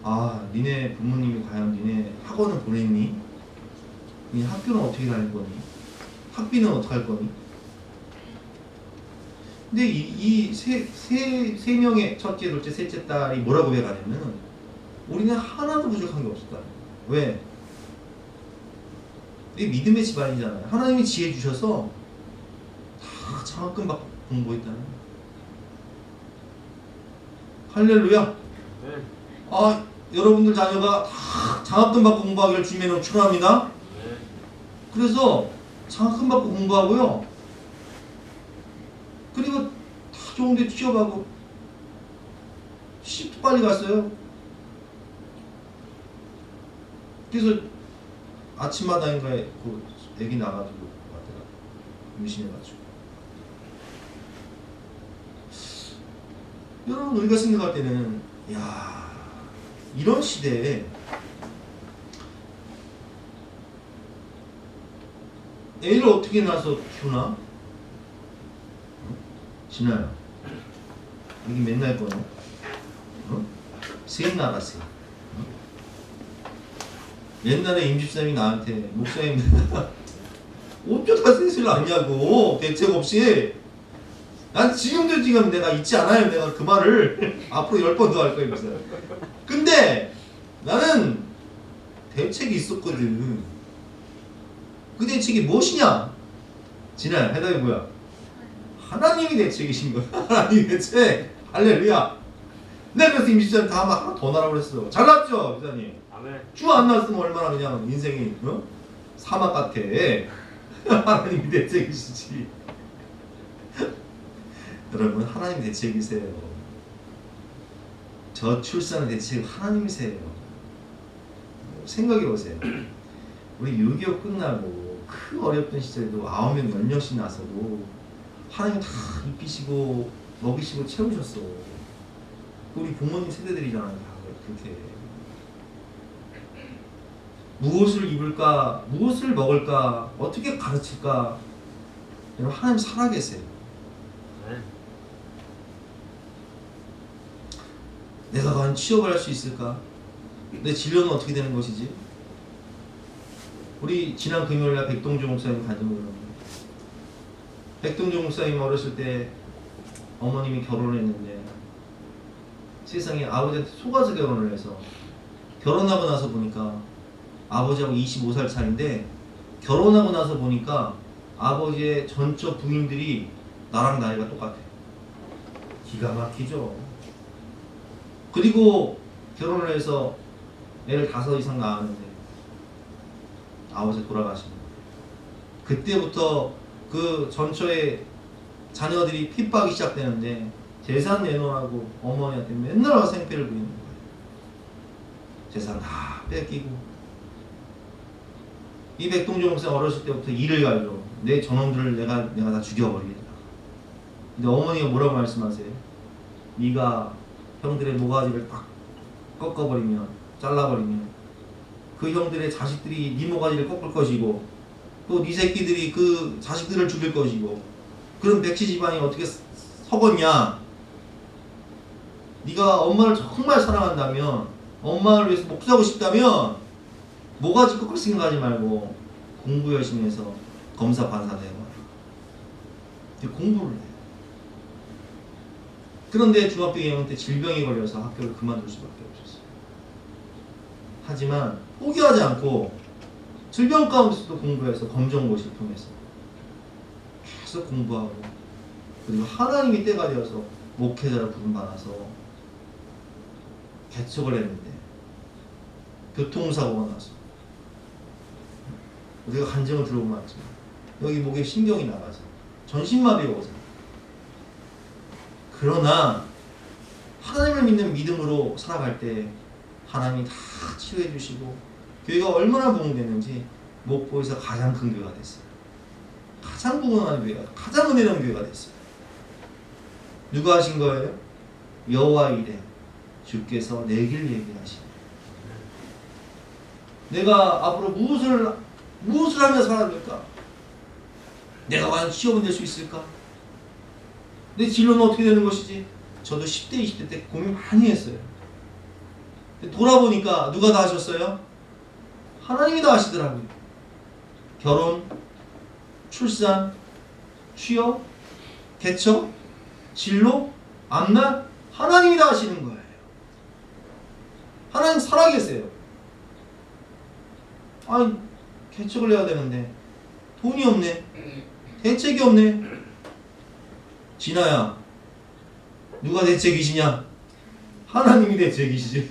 아, 니네 부모님이 과연 니네 학원을 보냈니? 니네 학교는 어떻게 다닐 거니? 학비는 어떻게 할 거니? 근데 이 세 명의 첫째, 둘째, 셋째 딸이 뭐라고 고백하냐면 우리는 하나도 부족한 게 없었다. 왜? 이게 믿음의 집안이잖아요. 하나님이 지혜 주셔서 다 장학금 받고 공부했다는 거예요. 할렐루야. 네. 아, 여러분들 자녀가 다 장학금 받고 공부하기를 주님의 축원합니다. 네. 그래서 장학금 받고 공부하고요. 그리고 다 좋은데 취업하고 시집도 빨리 갔어요. 그래서 아침마당인가에 그 애기 나가지고 왔더라. 임신해가지고. 여러분, 우리가 생각할 때는 야, 이런 시대에 애를 어떻게 낳아서 키우나? 진아야, 여기 맨날 거네. 셋 나갔어. 옛날에 임집사님이 나한테 목사님 어쩌다 셋을 낳냐고 대책 없이. 난 지금도 지금 내가 잊지 않아요. 내가 그 말을 앞으로 10번 더 할 거예요. 근데 나는 대책이 있었거든. 그 대책이 무엇이냐? 진아야, 해답이 뭐야? 하나님이 대책이신 거야. 하나님이 대책. 할렐루야. 내가 그래서 임집사님 다음 하나 더 나라고 그랬어. 잘났죠, 집사님? 아멘. 주 안 났으면 얼마나 그냥 인생이 사막 같아. 하나님이 대책이시지. 여러분, 하나님 대책이세요. 저 출산의 대책 하나님이세요. 생각해보세요. 우리 6.25 끝나고 그 어렵던 시절에도 9명, 10명씩 나서도 하나님 다 입히시고 먹이시고 채우셨어. 우리 부모님 세대들이잖아요. 다 그렇게. 무엇을 입을까? 무엇을 먹을까? 어떻게 가르칠까? 여러분, 하나님 살아계세요. 네. 내가 과연 취업을 할 수 있을까? 내 진로는 어떻게 되는 것이지? 우리 지난 금요일날 백동주 목사님 가지고 그럽니다. 백동주 목사님 어렸을 때 어머님이 결혼을 했는데 세상에 아버지한테 속아서 결혼을 해서 결혼하고 나서 보니까 아버지하고 25살 차인데 결혼하고 나서 보니까 아버지의 전처 부인들이 나랑 나이가 똑같아. 기가 막히죠. 그리고 결혼을 해서 애를 5 이상 낳았는데 아버지 돌아가신 거예요. 그때부터 그 전처의 자녀들이 핍박이 시작되는데 재산 내놓으라고 어머니한테 맨날 와서 생패를 부리는 거예요. 재산 다 뺏기고. 이 백동종 목사 어렸을 때부터 일을 갈죠. 내 저놈들을 내가 다 죽여버리겠다. 근데 어머니가 뭐라고 말씀하세요? 네가 형들의 모가지를 딱 꺾어버리면, 잘라버리면 그 형들의 자식들이 네 모가지를 꺾을 것이고 또 네 새끼들이 그 자식들을 죽일 것이고, 그럼 백씨 집안이 어떻게 서겠냐? 네가 엄마를 정말 사랑한다면, 엄마를 위해서 목수하고 싶다면 모가지 꺾을 생각하지 말고 공부 열심히 해서 검사 판사 되고 공부를 해. 그런데 중학교 2학년 때 질병이 걸려서 학교를 그만둘 수밖에 없었어요. 하지만 포기하지 않고 질병 가운데서도 공부해서 검정고시를 통해서 계속 공부하고, 그리고 하나님이 때가 되어서 목회자를 부름받아서 개척을 했는데 교통사고가 나서 우리가 간증을 들어보면 알지만 여기 목에 신경이 나가서 전신마비가 오서, 그러나 하나님을 믿는 믿음으로 살아갈 때 하나님이 다 치료해 주시고 교회가 얼마나 부흥됐는지 목포에서 가장 큰 교회가 됐어요. 가장 부흥하는 교회가, 가장 은혜 있는 교회가 됐어요. 누가 하신 거예요? 여호와 이레 주께서 내 길 예비하시니. 내가 앞으로 무엇을 하며 살아야 될까? 내가 과연 취업은 될 수 있을까? 내 진로는 어떻게 되는 것이지? 저도 10대, 20대 때 고민 많이 했어요. 돌아보니까 누가 다 하셨어요? 하나님이 다 하시더라고요. 결혼, 출산, 취업, 개척, 진로, 앞날, 하나님이 다 하시는 거예요. 하나님 살아계세요. 아니, 개척을 해야 되는데 돈이 없네, 대책이 없네. 진아야, 누가 대책이시냐? 하나님이 대책이시지.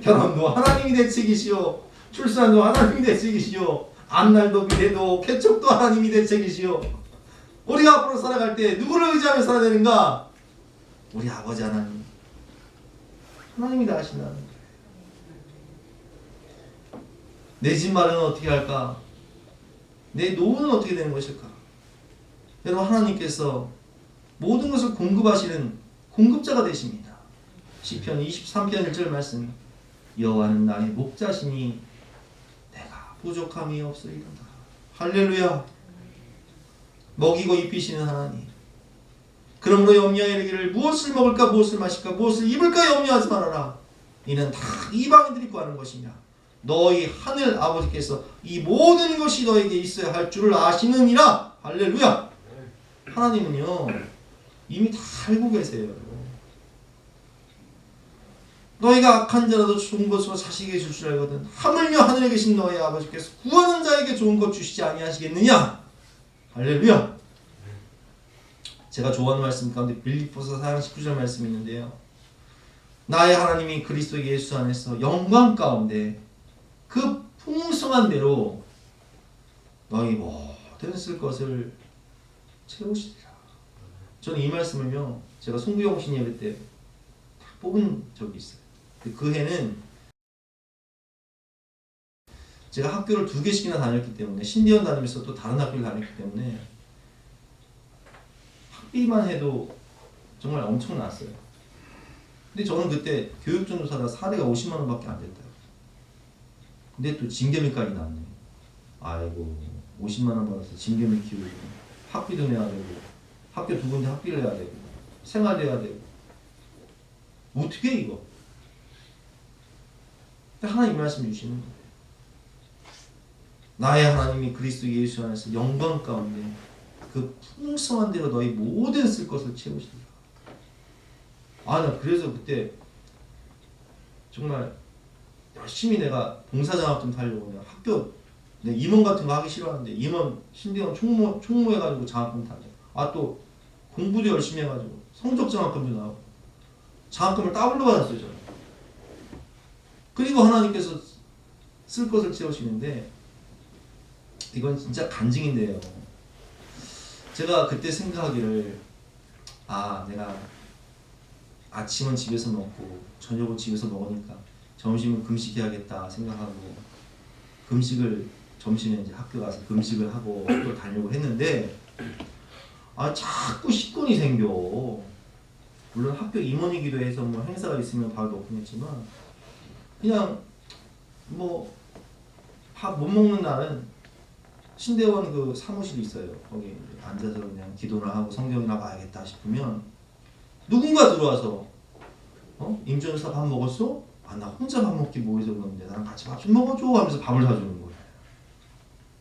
결혼도 하나님이 대책이시오, 출산도 하나님이 대책이시오, 앞날도 미래도 개척도 하나님이 대책이시오. 우리가 앞으로 살아갈 때 누구를 의지하며 살아야 되는가? 우리 아버지 하나님. 하나님이 다 하신다는 거예요. 내 집 마련은 어떻게 할까? 내 노후는 어떻게 되는 것일까? 여러분, 하나님께서 모든 것을 공급하시는 공급자가 되십니다. 시편 23편 1절 말씀, 여호와는 나의 목자시니 내가 부족함이 없으리로다. 할렐루야. 먹이고 입히시는 하나님. 그러므로 염려하여 이르기를 무엇을 먹을까, 무엇을 마실까, 무엇을 입을까 염려하지 말아라. 이는 다 이방인들이 구하는 것이냐. 너희 하늘 아버지께서 이 모든 것이 너에게 있어야 할 줄을 아시느니라. 할렐루야. 하나님은요 이미 다 알고 계세요. 너희가 악한 자라도 좋은 것으로 자식에게 줄 줄 알거든 하물며 하늘에 계신 너희 아버지께서 구하는 자에게 좋은 것 주시지 아니하시겠느냐. 할렐루야. 제가 좋아하는 말씀 가운데 빌립보서 4장 19절 말씀이 있는데요, 나의 하나님이 그리스도 예수 안에서 영광 가운데 그 풍성한 대로 너희 모든 쓸 것을 채우시리라. 저는 이 말씀을요 제가 송구영신 예배 때 뽑은 적이 있어요. 그 해는 제가 학교를 2개씩이나 다녔기 때문에, 신대원 다니면서 또 다른 학교를 다녔기 때문에 학비만 해도 정말 엄청났어요. 근데 저는 그때 교육전도사가 사대가 50만 원밖에 안 됐다. 근데 또 징계밀까지 나왔네. 아이고, 50만 원 받아서 징계밀 키우고 학비도 내야 되고 학교 2군데 학비를 내야 되고 생활도 해야 되고 어떻게 해 이거? 근데 하나님 말씀 주시는 거예요. 나의 하나님이 그리스도 예수 안에서 영광 가운데 그 풍성한 대로 너희 모든 쓸 것을 채우시리라. 나 그래서 그때 정말 열심히 내가 봉사장학금 타려고 내가 학교 내 임원 같은 거 하기 싫어하는데 임원 신대원 총무해가지고 장학금 타죠. 또 공부도 열심히 해가지고 성적 장학금도 나오고 장학금을 더블로 받았어요 저는. 그리고 하나님께서 쓸 것을 채우시는데 이건 진짜 간증인데요. 제가 그때 생각하기를 아 내가 아침은 집에서 먹고 저녁은 집에서 먹으니까 점심은 금식해야겠다 생각하고 금식을 점심에 이제 학교 가서 금식을 하고 학교 다니려고 했는데 아 자꾸 식곤이 생겨. 물론 학교 임원이기도 해서 뭐 행사가 있으면 밥을 먹긴 했지만 그냥 뭐 밥 못 먹는 날은 신대원 그 사무실이 있어요. 거기 이제 앉아서 그냥 기도를 하고 성경이나 봐야겠다 싶으면 누군가 들어와서 임준사 밥 먹었어? 아 나 혼자 밥 먹기 뭐해서 그러는데 나랑 같이 밥 좀 먹어줘 하면서 밥을 사주는 거예요.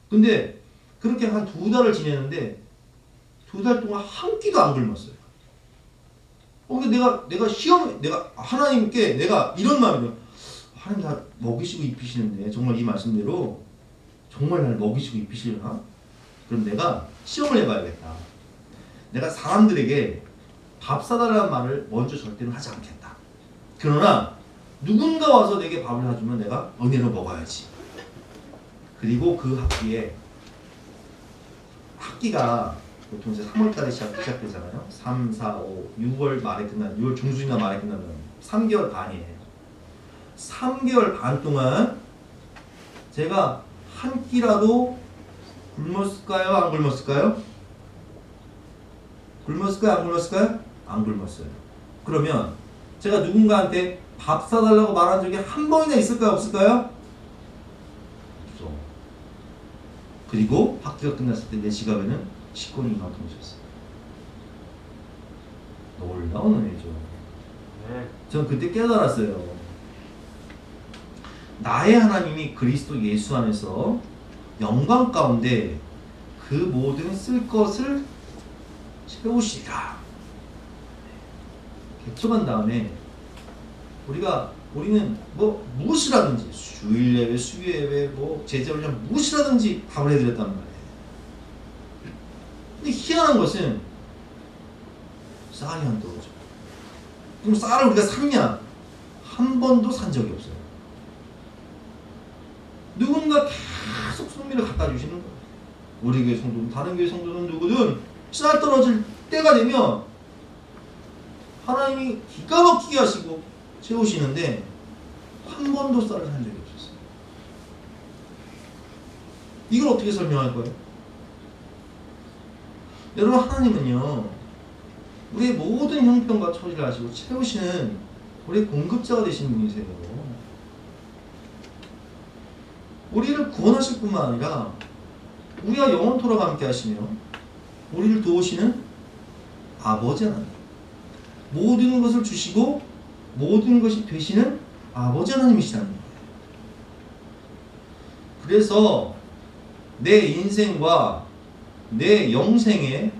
근데 그렇게 한 2달을 지내는데 2달 동안 한 끼도 안 굶었어요. 근데 내가 시험 내가 하나님께 내가 이런 마음이에요. 하나님 나 먹이시고 입히시는데 정말 이 말씀대로 정말 날 먹이시고 입히시려나? 그럼 내가 시험을 해봐야겠다. 내가 사람들에게 밥 사달라는 말을 먼저 절대로 하지 않겠다. 그러나 누군가 와서 내게 밥을 사주면 내가 은혜로 먹어야지. 그리고 그 학기가 보통 이제 3월달에 시작되잖아요. 3, 4, 5, 6월 말에 끝나는 6월 중순이나 말에 끝나는 3개월 반이에요. 3개월 반 동안 제가 한 끼라도 굶었을까요? 안 굶었을까요? 굶었을까요? 안 굶었을까요? 안 굶었어요. 그러면 제가 누군가한테 밥 사달라고 말한 적이 한 번이나 있을까요? 없을까요? 없어. 그리고 학기가 끝났을 때 내 지갑에는 식권이 이만큼 있었어요. 놀라운 은혜죠. 전 그때 깨달았어요. 나의 하나님이 그리스도 예수 안에서 영광 가운데 그 모든 쓸 것을 채우시리라. 개척한 다음에 우리는 뭐 무엇이라든지 주일 예배, 수요 예배, 뭐 제자훈련 무엇이라든지 답을 해드렸단 말이에요. 근데 희한한 것은 쌀이 안 떨어져. 그럼 쌀을 우리가 샀냐? 한 번도 산 적이 없어요. 누군가 계속 성미를 갖다 주시는 거예요. 우리 교회 성도든 다른 교회 성도든 누구든 쌀 떨어질 때가 되면 하나님이 기가 막히게 하시고 채우시는데 한 번도 쌀을 산 적이 없었어요. 이걸 어떻게 설명할 거예요? 여러분 하나님은요 우리의 모든 형편과 처지를 아시고 채우시는 우리의 공급자가 되시는 분이세요. 우리를 구원하실 뿐만 아니라 우리와 영원토록 함께 하시며 우리를 도우시는 아버지 하나님, 모든 것을 주시고 모든 것이 되시는 아버지 하나님이시라는 거예요. 그래서 내 인생과 내 영생의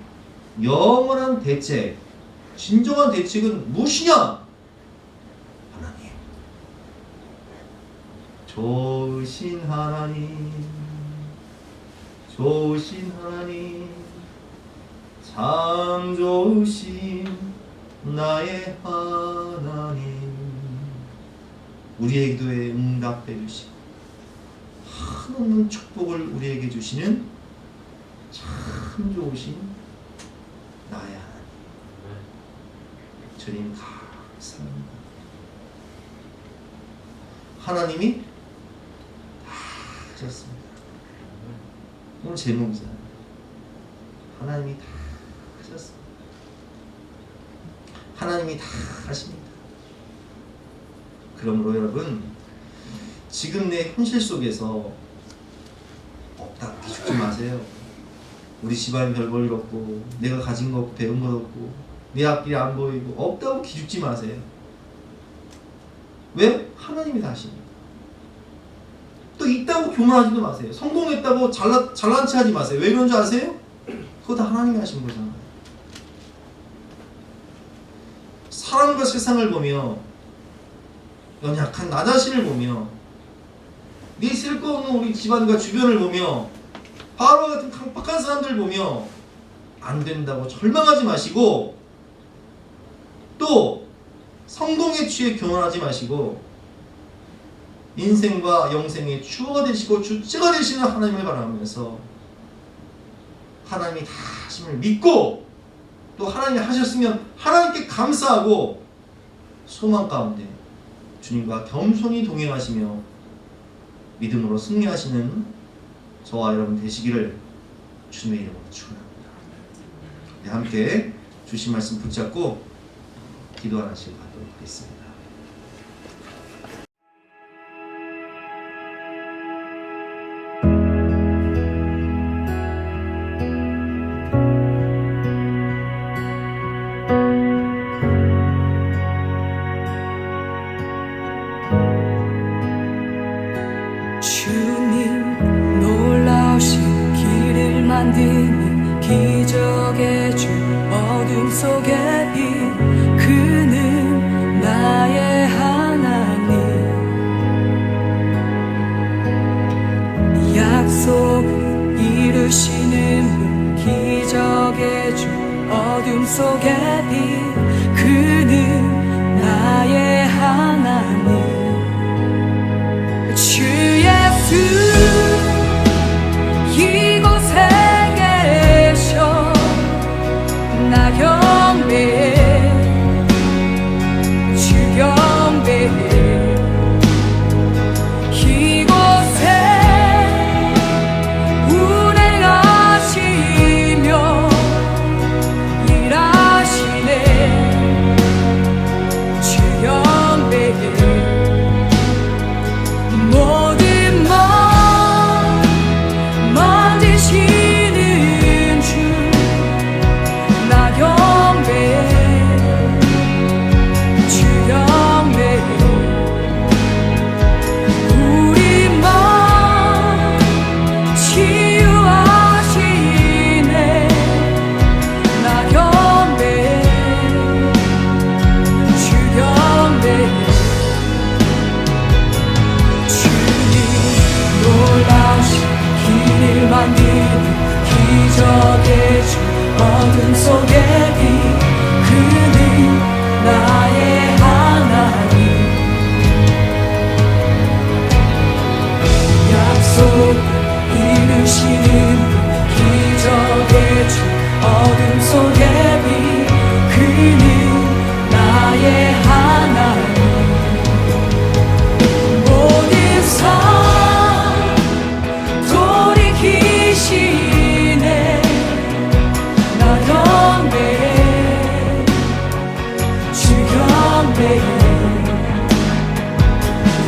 영원한 대책, 진정한 대책은 무엇이냐? 좋으신 하나님, 좋으신 하나님, 참 좋으신 나의 하나님, 우리의 기도에 응답해 주시고 한없는 축복을 우리에게 주시는 참 좋으신 나의 하나님. 주님 감사합니다. 하나님이 하셨습니다. 오늘 제목이잖아요. 하나님이 다 하셨습니다. 하나님이 다 하십니다. 그러므로 여러분 지금 내 현실 속에서 없다 기죽지 마세요. 우리 집안이 별 볼 일 없고 내가 가진 거 없고 배운 것 없고 내 앞길이 안 보이고 없다고 기죽지 마세요. 왜? 하나님이 다 하십니다. 또 있다고 교만하지도 마세요. 성공했다고 잘난 체 하지 마세요. 왜 그런 줄 아세요? 그거 다 하나님이 하신 거잖아요. 사람과 세상을 보며 연약한 나 자신을 보며 네 쓸거없는 우리 집안과 주변을 보며 바로와 같은 강박한 사람들 보며 안 된다고 절망하지 마시고 또 성공에 취해 교만하지 마시고 인생과 영생의 주어가 되시고 주체가 되시는 하나님을 바라보면서 하나님이 다 하심을 믿고 또 하나님이 하셨으면 하나님께 감사하고 소망 가운데 주님과 겸손히 동행하시며 믿음으로 승리하시는 저와 여러분 되시기를 주님의 이름으로 축원합니다. 네, 함께 주신 말씀 붙잡고 기도 하나씩 하도록 하겠습니다. 주님 놀라우신 길을 만드는 기적의 주 어둠 속에 빛 그는 나의 하나님 약속 이루시는 분 기적의 주 어둠 속에 빛 그는 나의 하나님 주 예수 이곳에 계셔 나 경배해 주 경배해 이곳에 운행하시며 일하시네 주 경배해 모든 맘 만지시는 주 나 경배해 주 경배해 우리 맘 치유하시네 나 경배해 주 경배해 놀라우신 길을 만드는 기적의 주 어둠 속에 빛 그는 나의 하나님 약속 이루시는 기적의 주 어둠 속에 빛 그는 나의 하나님 모든 삶 돌이키시네 나 경배해 주 경배해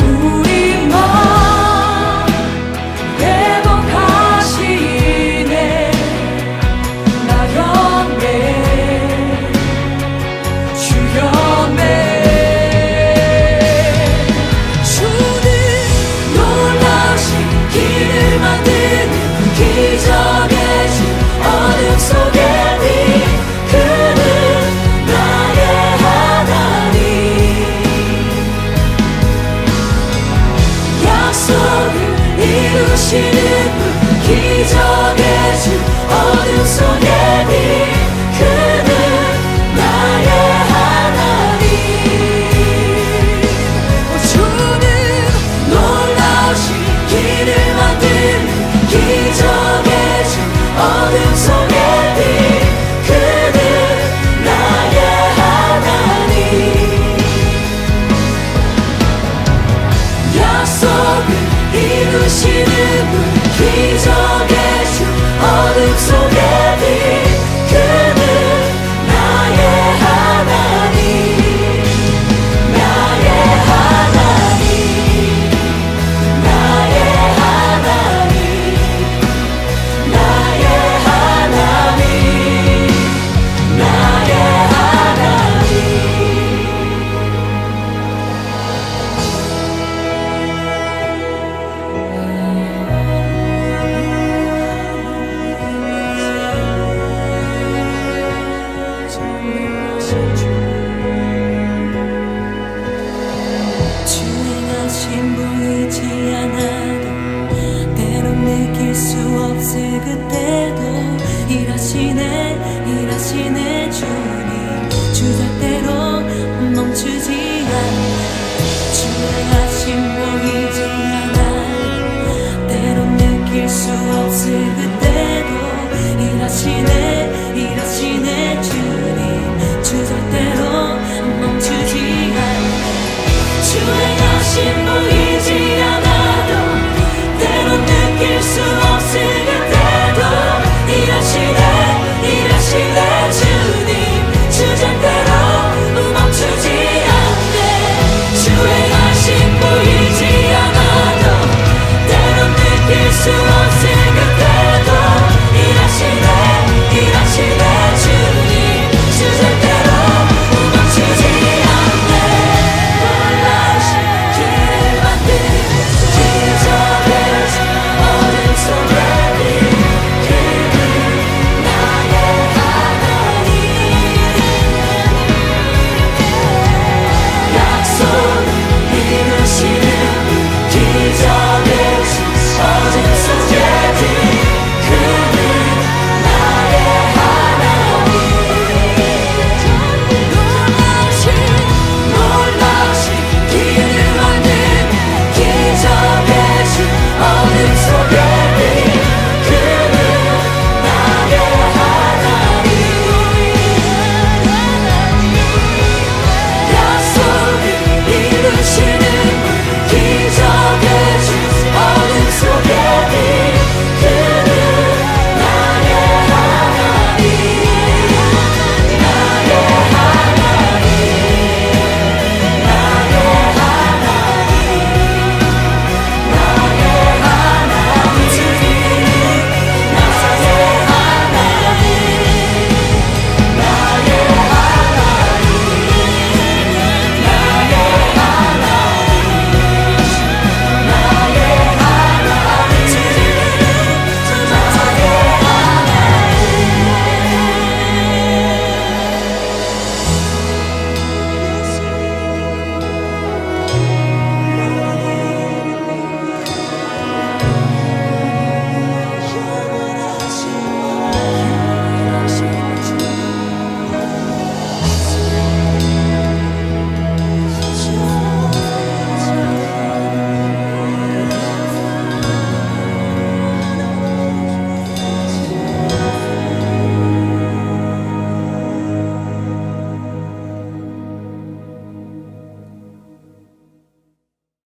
우리 맘 회복하시네 나 경배해 주 경배해 주는 놀라우신 길을 만드는 기적의 주 어둠 속에 빛 그는 나의 하나님 약속을 이루시는 분 기적의 주 어둠 속에 빛 그는 나의 하나님 주는 놀라우신 길을 만드는 기적의 주 어둠 속에 빛 그는 나의 하나님 약속을 이루시는 분 기적의